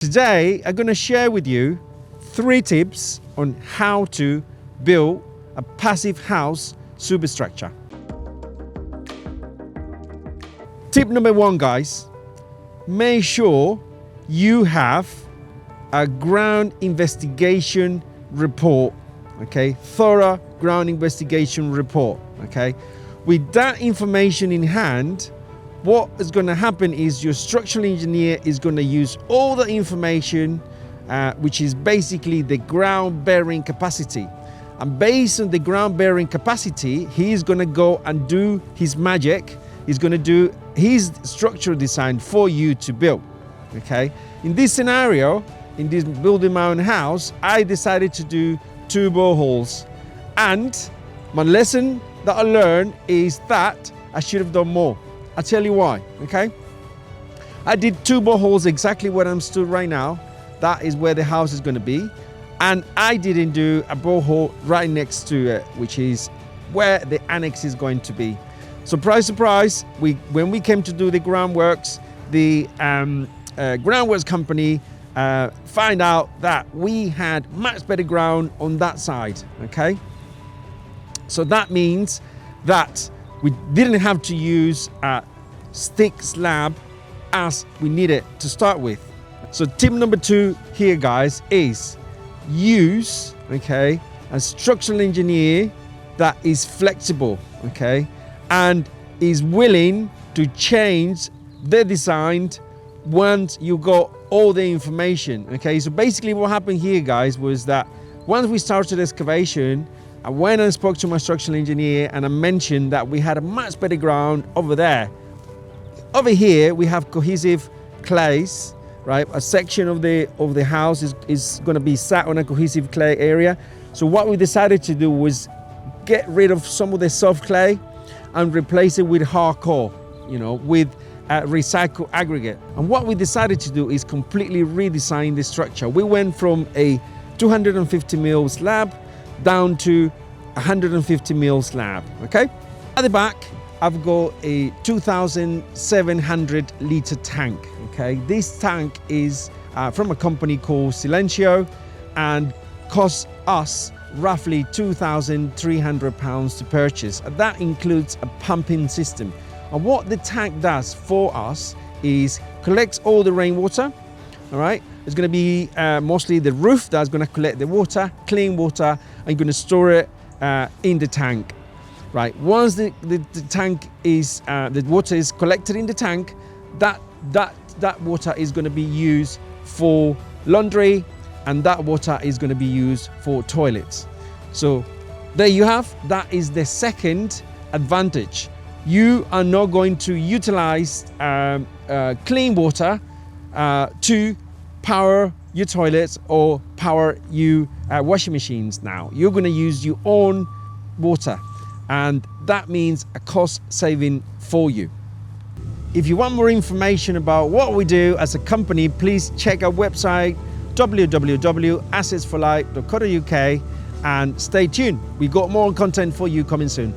Today, I'm going to share with you 3 tips on how to build a passive house superstructure. Tip number 1, guys, make sure you have a ground investigation report, okay? Thorough ground investigation report, okay? With that information in hand, what is going to happen is your structural engineer is going to use all the information, which is basically the ground bearing capacity. And based on the ground bearing capacity, he's going to go and do his magic. He's going to do his structural design for you to build. Okay. In this scenario, in this building my own house, I decided to do 2 boreholes. And my lesson that I learned is that I should have done more. I'll tell you why, okay? I did 2 boreholes exactly where I'm stood right now. That is where the house is going to be. And I didn't do a borehole right next to it, which is where the annex is going to be. Surprise, surprise, when we came to do the groundworks, the groundworks company find out that we had much better ground on that side, okay? So that means that we didn't have to use a stick slab as we needed to start with. So tip number 2 here, guys, is use, okay, a structural engineer that is flexible, okay, and is willing to change the design once you got all the information, okay? So basically what happened here, guys, was that once we started excavation, I went and spoke to my structural engineer and I mentioned that we had a much better ground over there. Over here, we have cohesive clays, right? A section of the house is going to be sat on a cohesive clay area. So what we decided to do was get rid of some of the soft clay and replace it with hardcore, with recycled aggregate. And what we decided to do is completely redesign the structure. We went from a 250 mil slab down to 150 mil slab, okay? At the back, I've got a 2,700 litre tank, okay? This tank is from a company called Silencio and costs us roughly £2,300 to purchase. That includes a pumping system. And what the tank does for us is collects all the rainwater, all right? It's going to be mostly the roof that's going to collect the water, clean water, and going to store it in the tank, right? Once the tank is, the water is collected in the tank, that water is going to be used for laundry, and that water is going to be used for toilets. So there you have, that is the second advantage. You are not going to utilize clean water to power your toilets or power your washing machines now. You're going to use your own water, and that means a cost saving for you. If you want more information about what we do as a company, please check our website www.assetsforlife.co.uk and stay tuned. We got more content for you coming soon.